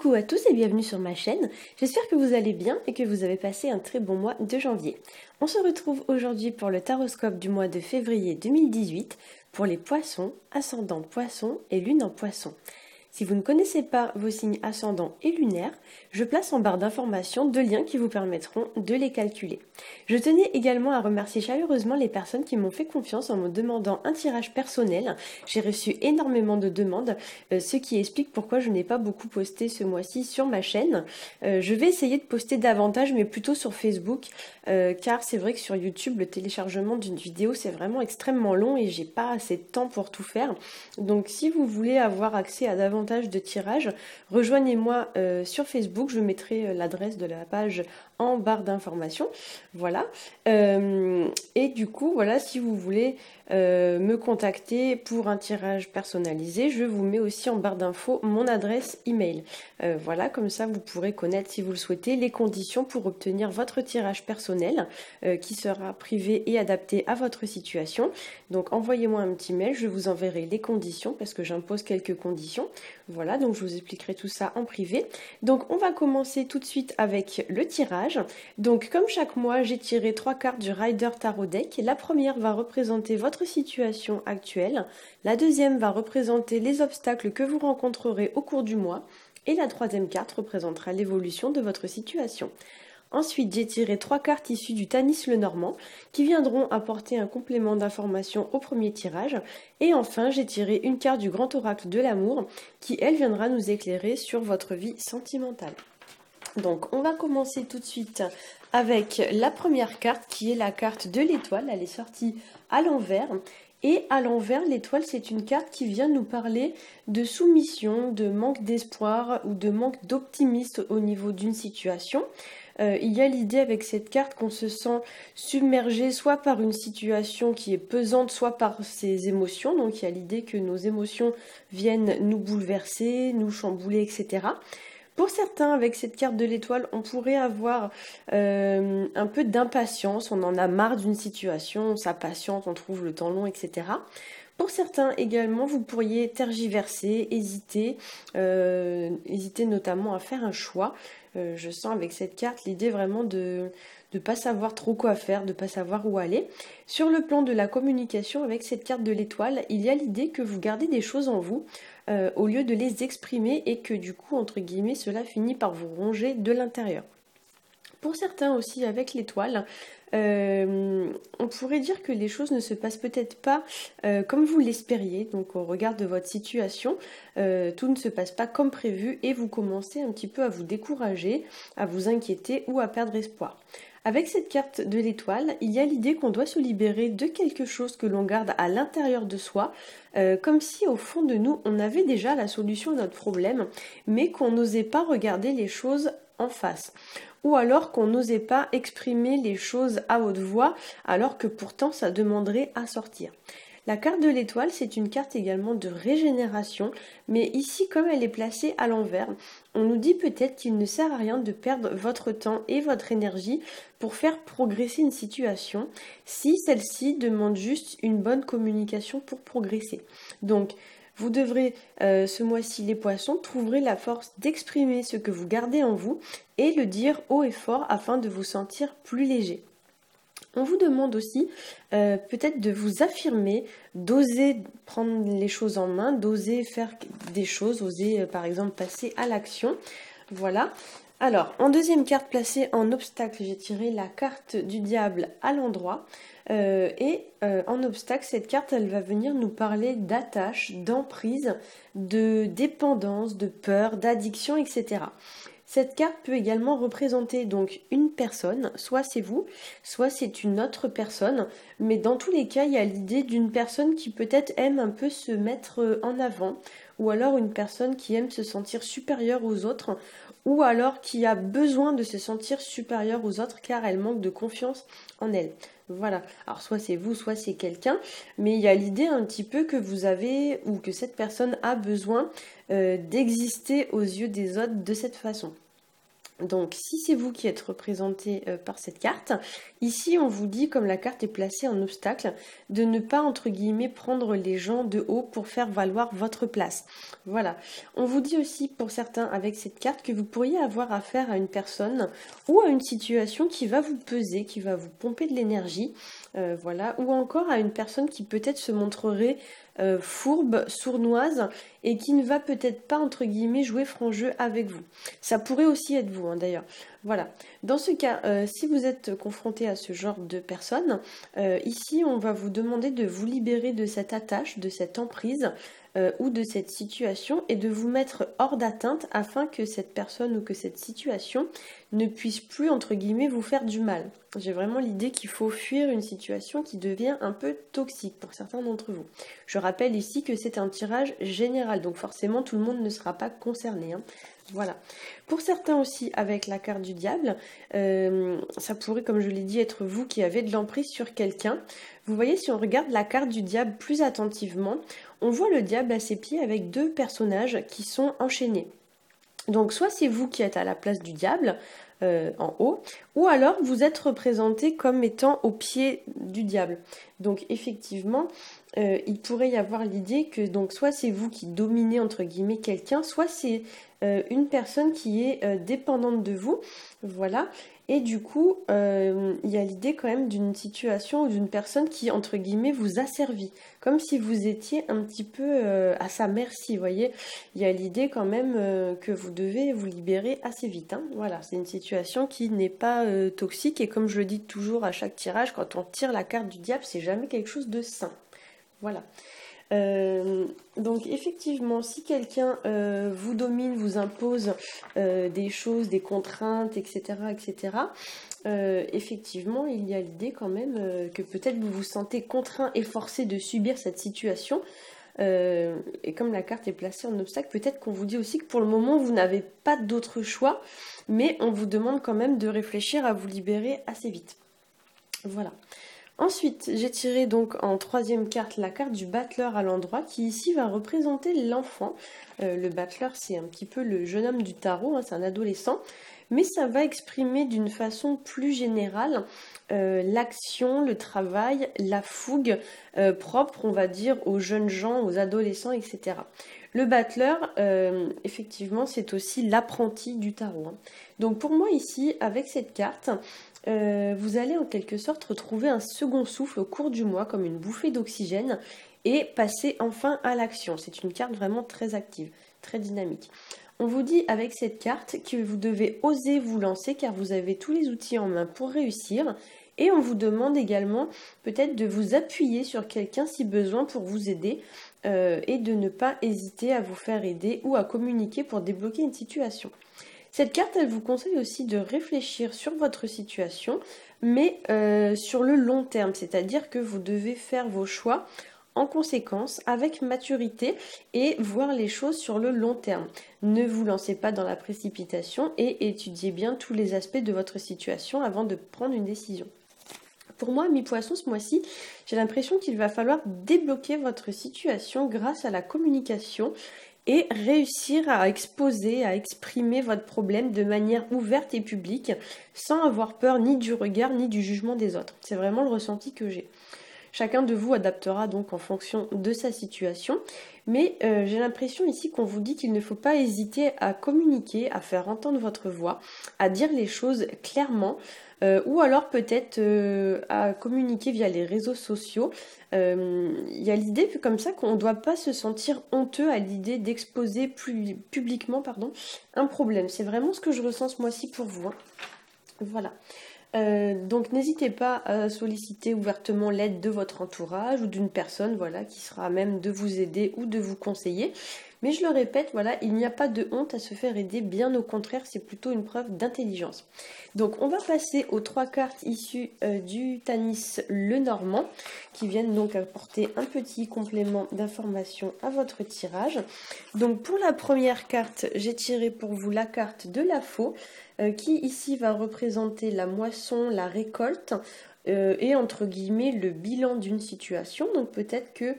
Coucou à tous et bienvenue sur ma chaîne, j'espère que vous allez bien et que vous avez passé un très bon mois de janvier. On se retrouve aujourd'hui pour le taroscope du mois de février 2018 pour les poissons, ascendant poisson et lune en poisson. Si vous ne connaissez pas vos signes ascendants et lunaires, je place en barre d'informations 2 liens qui vous permettront de les calculer. Je tenais également à remercier chaleureusement les personnes qui m'ont fait confiance en me demandant un tirage personnel. J'ai reçu énormément de demandes, ce qui explique pourquoi je n'ai pas beaucoup posté ce mois-ci sur ma chaîne. Je vais essayer de poster davantage, mais plutôt sur Facebook, car c'est vrai que sur YouTube, le téléchargement d'une vidéo, c'est vraiment extrêmement long et j'ai pas assez de temps pour tout faire. Donc si vous voulez avoir accès à davantage de tirages, rejoignez-moi sur Facebook, je mettrai l'adresse de la page en barre d'informations. Voilà. Et du coup, voilà, si vous voulez me contacter pour un tirage personnalisé, je vous mets aussi en barre d'infos mon adresse email. Voilà, comme ça vous pourrez connaître, si vous le souhaitez, les conditions pour obtenir votre tirage personnel qui sera privé et adapté à votre situation. Donc envoyez-moi un petit mail, je vous enverrai les conditions parce que j'impose quelques conditions. Voilà, donc je vous expliquerai tout ça en privé. Donc on va commencer tout de suite avec le tirage. Donc comme chaque mois, j'ai tiré 3 cartes du Rider Tarot Deck. La première va représenter votre situation actuelle. La deuxième va représenter les obstacles que vous rencontrerez au cours du mois. Et la troisième carte représentera l'évolution de votre situation. Ensuite, j'ai tiré 3 cartes issues du Tanis Lenormand qui viendront apporter un complément d'information au premier tirage. Et enfin, j'ai tiré une carte du Grand Oracle de l'amour qui, elle, viendra nous éclairer sur votre vie sentimentale. Donc, on va commencer tout de suite avec la première carte qui est la carte de l'étoile. Elle est sortie à l'envers. Et à l'envers, l'étoile, c'est une carte qui vient nous parler de soumission, de manque d'espoir ou de manque d'optimisme au niveau d'une situation. Il y a l'idée avec cette carte qu'on se sent submergé soit par une situation qui est pesante, soit par ses émotions. Donc il y a l'idée que nos émotions viennent nous bouleverser, nous chambouler, etc. Pour certains, avec cette carte de l'étoile, on pourrait avoir un peu d'impatience, on en a marre d'une situation, on s'impatiente, on trouve le temps long, etc. Pour certains également, vous pourriez tergiverser, hésiter notamment à faire un choix. Je sens avec cette carte l'idée vraiment de ne pas savoir trop quoi faire, de ne pas savoir où aller. Sur le plan de la communication, avec cette carte de l'étoile, il y a l'idée que vous gardez des choses en vous au lieu de les exprimer et que du coup, entre guillemets, cela finit par vous ronger de l'intérieur. Pour certains aussi, avec l'étoile, on pourrait dire que les choses ne se passent peut-être pas comme vous l'espériez. Donc au regard de votre situation, tout ne se passe pas comme prévu et vous commencez un petit peu à vous décourager, à vous inquiéter ou à perdre espoir. Avec cette carte de l'étoile, il y a l'idée qu'on doit se libérer de quelque chose que l'on garde à l'intérieur de soi, comme si au fond de nous, on avait déjà la solution à notre problème, mais qu'on n'osait pas regarder les choses en face. Ou alors qu'on n'osait pas exprimer les choses à haute voix, alors que pourtant ça demanderait à sortir. La carte de l'étoile, c'est une carte également de régénération, mais ici, comme elle est placée à l'envers, on nous dit peut-être qu'il ne sert à rien de perdre votre temps et votre énergie pour faire progresser une situation, si celle-ci demande juste une bonne communication pour progresser. Donc, vous devrez, ce mois-ci, les poissons, trouverez la force d'exprimer ce que vous gardez en vous et le dire haut et fort afin de vous sentir plus léger. On vous demande aussi peut-être de vous affirmer, d'oser prendre les choses en main, d'oser faire des choses, oser par exemple passer à l'action. Voilà. Alors, en deuxième carte placée en obstacle, j'ai tiré la carte du diable à l'endroit. En obstacle, cette carte, elle va venir nous parler d'attache, d'emprise, de dépendance, de peur, d'addiction, etc. Cette carte peut également représenter donc une personne, soit c'est vous, soit c'est une autre personne, mais dans tous les cas, il y a l'idée d'une personne qui peut-être aime un peu se mettre en avant, ou alors une personne qui aime se sentir supérieure aux autres, ou alors qui a besoin de se sentir supérieure aux autres car elle manque de confiance en elle. Voilà, alors soit c'est vous, soit c'est quelqu'un, mais il y a l'idée un petit peu que vous avez, ou que cette personne a besoin d'exister aux yeux des autres de cette façon. Donc si c'est vous qui êtes représenté par cette carte, ici on vous dit, comme la carte est placée en obstacle, de ne pas entre guillemets prendre les gens de haut pour faire valoir votre place. Voilà. On vous dit aussi pour certains avec cette carte que vous pourriez avoir affaire à une personne ou à une situation qui va vous peser, qui va vous pomper de l'énergie, voilà, ou encore à une personne qui peut-être se montrerait fourbe, sournoise et qui ne va peut-être pas entre guillemets jouer franc jeu avec vous. Ça pourrait aussi être vous d'ailleurs. Voilà. Dans ce cas, si vous êtes confronté à ce genre de personnes, ici on va vous demander de vous libérer de cette attache, de cette emprise ou de cette situation et de vous mettre hors d'atteinte afin que cette personne ou que cette situation ne puisse plus entre guillemets vous faire du mal. J'ai vraiment l'idée qu'il faut fuir une situation qui devient un peu toxique pour certains d'entre vous. Je rappelle ici que c'est un tirage général, donc forcément tout le monde ne sera pas concerné. Voilà. Pour certains aussi, avec la carte du diable, ça pourrait, comme je l'ai dit, être vous qui avez de l'emprise sur quelqu'un. Vous voyez, si on regarde la carte du diable plus attentivement, on voit le diable à ses pieds avec deux personnages qui sont enchaînés. Donc soit c'est vous qui êtes à la place du diable, en haut, ou alors vous êtes représenté comme étant au pied du diable. Donc effectivement, il pourrait y avoir l'idée que donc soit c'est vous qui dominez entre guillemets quelqu'un, soit c'est une personne qui est dépendante de vous, voilà. Et du coup, il y a l'idée quand même d'une situation ou d'une personne qui, entre guillemets, vous a servi. Comme si vous étiez un petit peu à sa merci, vous voyez. Il y a l'idée quand même que vous devez vous libérer assez vite. Voilà, c'est une situation qui n'est pas toxique. Et comme je le dis toujours à chaque tirage, quand on tire la carte du diable, c'est jamais quelque chose de sain. Voilà. Donc effectivement, si quelqu'un vous domine, vous impose des choses, des contraintes, etc., etc., effectivement, il y a l'idée quand même que peut-être vous vous sentez contraint et forcé de subir cette situation. Et comme la carte est placée en obstacle, peut-être qu'on vous dit aussi que pour le moment, vous n'avez pas d'autre choix, mais on vous demande quand même de réfléchir à vous libérer assez vite. Voilà. Ensuite, j'ai tiré donc en troisième carte la carte du battleur à l'endroit qui ici va représenter l'enfant. Le battleur, c'est un petit peu le jeune homme du tarot, c'est un adolescent, mais ça va exprimer d'une façon plus générale l'action, le travail, la fougue propre, on va dire, aux jeunes gens, aux adolescents, etc. Le battleur, effectivement, c'est aussi l'apprenti du tarot. Donc pour moi ici, avec cette carte, vous allez en quelque sorte retrouver un second souffle au cours du mois, comme une bouffée d'oxygène, et passer enfin à l'action. C'est une carte vraiment très active, très dynamique. On vous dit avec cette carte que vous devez oser vous lancer car vous avez tous les outils en main pour réussir. Et on vous demande également peut-être de vous appuyer sur quelqu'un si besoin pour vous aider et de ne pas hésiter à vous faire aider ou à communiquer pour débloquer une situation. Cette carte, elle vous conseille aussi de réfléchir sur votre situation, mais sur le long terme, c'est-à-dire que vous devez faire vos choix en conséquence, avec maturité et voir les choses sur le long terme. Ne vous lancez pas dans la précipitation et étudiez bien tous les aspects de votre situation avant de prendre une décision. Pour moi, mi-poisson, ce mois-ci, j'ai l'impression qu'il va falloir débloquer votre situation grâce à la communication et réussir à exposer, à exprimer votre problème de manière ouverte et publique sans avoir peur ni du regard ni du jugement des autres. C'est vraiment le ressenti que j'ai. Chacun de vous adaptera donc en fonction de sa situation, mais j'ai l'impression ici qu'on vous dit qu'il ne faut pas hésiter à communiquer, à faire entendre votre voix, à dire les choses clairement, ou alors peut-être à communiquer via les réseaux sociaux. Il y a l'idée comme ça qu'on ne doit pas se sentir honteux à l'idée d'exposer publiquement un problème. C'est vraiment ce que je ressens ce mois-ci pour vous. Voilà. Donc n'hésitez pas à solliciter ouvertement l'aide de votre entourage ou d'une personne qui sera à même de vous aider ou de vous conseiller. Mais je le répète, il n'y a pas de honte à se faire aider, bien au contraire, c'est plutôt une preuve d'intelligence. Donc on va passer aux 3 cartes issues du Tanis Lenormand, qui viennent donc apporter un petit complément d'information à votre tirage. Donc pour la première carte, j'ai tiré pour vous la carte de la faux, qui ici va représenter la moisson, la récolte, et entre guillemets le bilan d'une situation. Donc peut-être que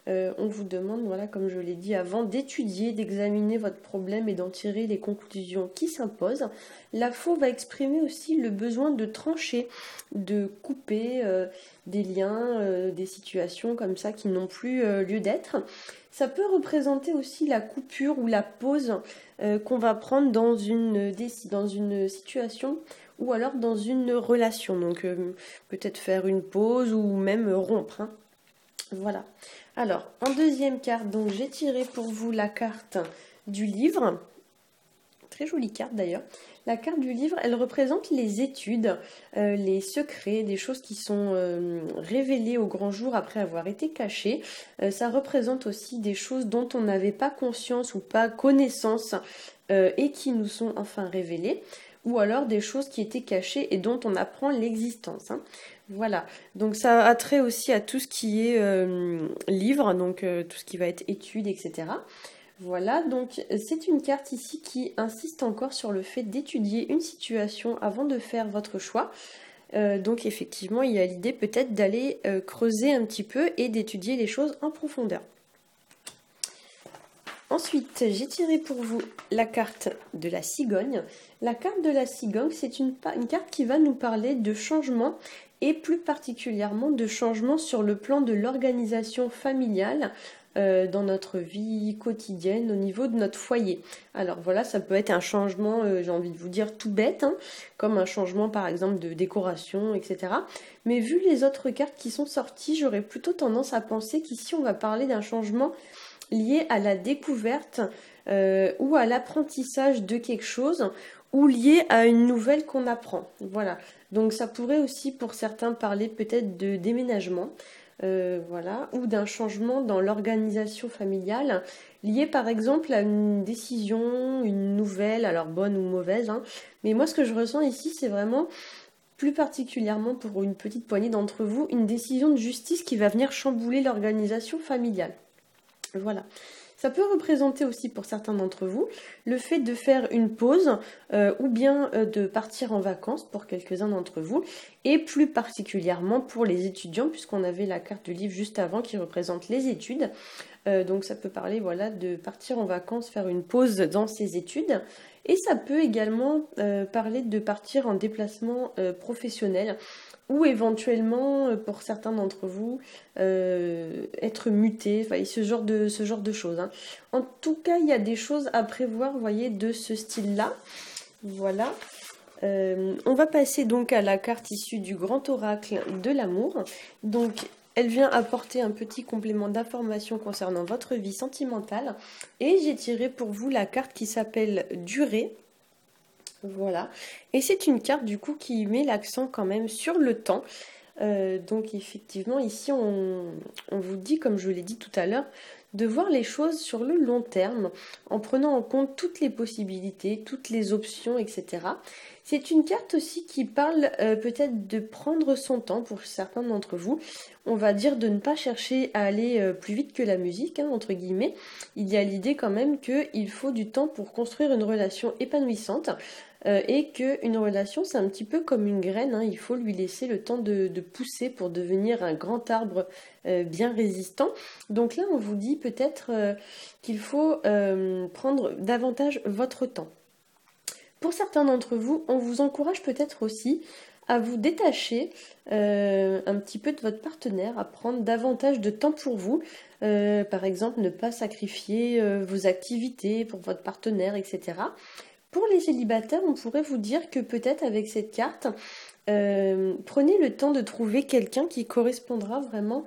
on vous demande, voilà, comme je l'ai dit avant, d'étudier, d'examiner votre problème et d'en tirer les conclusions qui s'imposent. La faux va exprimer aussi le besoin de trancher, de couper des liens, des situations comme ça qui n'ont plus lieu d'être. Ça peut représenter aussi la coupure ou la pause qu'on va prendre dans une situation ou alors dans une relation. Donc peut-être faire une pause ou même rompre, hein. Voilà. Alors, en deuxième carte, donc j'ai tiré pour vous la carte du livre. Très jolie carte d'ailleurs. La carte du livre, elle représente les études, les secrets, des choses qui sont révélées au grand jour après avoir été cachées. Ça représente aussi des choses dont on n'avait pas conscience ou pas connaissance et qui nous sont enfin révélées. Ou alors des choses qui étaient cachées et dont on apprend l'existence, hein. Voilà, donc ça a trait aussi à tout ce qui est livre, donc tout ce qui va être études, etc. Voilà, donc c'est une carte ici qui insiste encore sur le fait d'étudier une situation avant de faire votre choix. Donc effectivement, il y a l'idée peut-être d'aller creuser un petit peu et d'étudier les choses en profondeur. Ensuite, j'ai tiré pour vous la carte de la cigogne. La carte de la cigogne, c'est une carte qui va nous parler de changement et plus particulièrement de changement sur le plan de l'organisation familiale dans notre vie quotidienne au niveau de notre foyer. Alors voilà, ça peut être un changement, j'ai envie de vous dire, tout bête, hein, comme un changement par exemple de décoration, etc. Mais vu les autres cartes qui sont sorties, j'aurais plutôt tendance à penser qu'ici on va parler d'un changement lié à la découverte ou à l'apprentissage de quelque chose ou lié à une nouvelle qu'on apprend. Voilà. Donc ça pourrait aussi pour certains parler peut-être de déménagement, voilà, ou d'un changement dans l'organisation familiale lié par exemple à une décision, une nouvelle, alors bonne ou mauvaise, hein. Mais moi ce que je ressens ici c'est vraiment plus particulièrement pour une petite poignée d'entre vous, une décision de justice qui va venir chambouler l'organisation familiale. Voilà. Ça peut représenter aussi pour certains d'entre vous le fait de faire une pause ou bien de partir en vacances pour quelques-uns d'entre vous et plus particulièrement pour les étudiants puisqu'on avait la carte du livre juste avant qui représente les études. Donc ça peut parler voilà, de partir en vacances, faire une pause dans ses études et ça peut également parler de partir en déplacement professionnel ou éventuellement, pour certains d'entre vous, être muté, enfin, ce genre de choses, hein. En tout cas, il y a des choses à prévoir, vous voyez, de ce style-là. Voilà. On va passer donc à la carte issue du grand oracle de l'amour. Donc, elle vient apporter un petit complément d'information concernant votre vie sentimentale. Et j'ai tiré pour vous la carte qui s'appelle Durée. Voilà, et c'est une carte du coup qui met l'accent quand même sur le temps. Donc effectivement ici on vous dit, comme je l'ai dit tout à l'heure, de voir les choses sur le long terme en prenant en compte toutes les possibilités, toutes les options, etc. C'est une carte aussi qui parle peut-être de prendre son temps pour certains d'entre vous. On va dire de ne pas chercher à aller plus vite que la musique, hein, entre guillemets. Il y a l'idée quand même qu'il faut du temps pour construire une relation épanouissante. Et qu'une relation, c'est un petit peu comme une graine, hein, il faut lui laisser le temps de pousser pour devenir un grand arbre bien résistant. Donc là, on vous dit peut-être qu'il faut prendre davantage votre temps. Pour certains d'entre vous, on vous encourage peut-être aussi à vous détacher un petit peu de votre partenaire, à prendre davantage de temps pour vous. Par exemple, ne pas sacrifier vos activités pour votre partenaire, etc. Pour les célibataires, on pourrait vous dire que peut-être avec cette carte, prenez le temps de trouver quelqu'un qui correspondra vraiment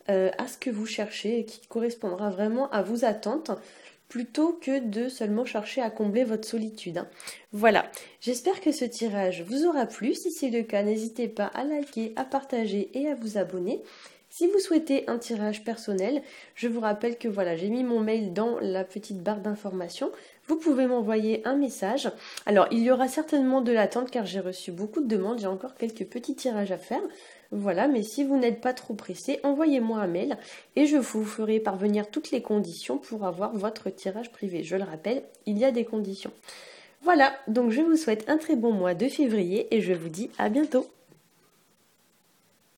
à ce que vous cherchez et qui correspondra vraiment à vos attentes plutôt que de seulement chercher à combler votre solitude, hein. Voilà, j'espère que ce tirage vous aura plu. Si c'est le cas, n'hésitez pas à liker, à partager et à vous abonner. Si vous souhaitez un tirage personnel, je vous rappelle que voilà, j'ai mis mon mail dans la petite barre d'information. Vous pouvez m'envoyer un message. Alors, il y aura certainement de l'attente car j'ai reçu beaucoup de demandes. J'ai encore quelques petits tirages à faire. Voilà, mais si vous n'êtes pas trop pressé, envoyez-moi un mail et je vous ferai parvenir toutes les conditions pour avoir votre tirage privé. Je le rappelle, il y a des conditions. Voilà, donc je vous souhaite un très bon mois de février et je vous dis à bientôt.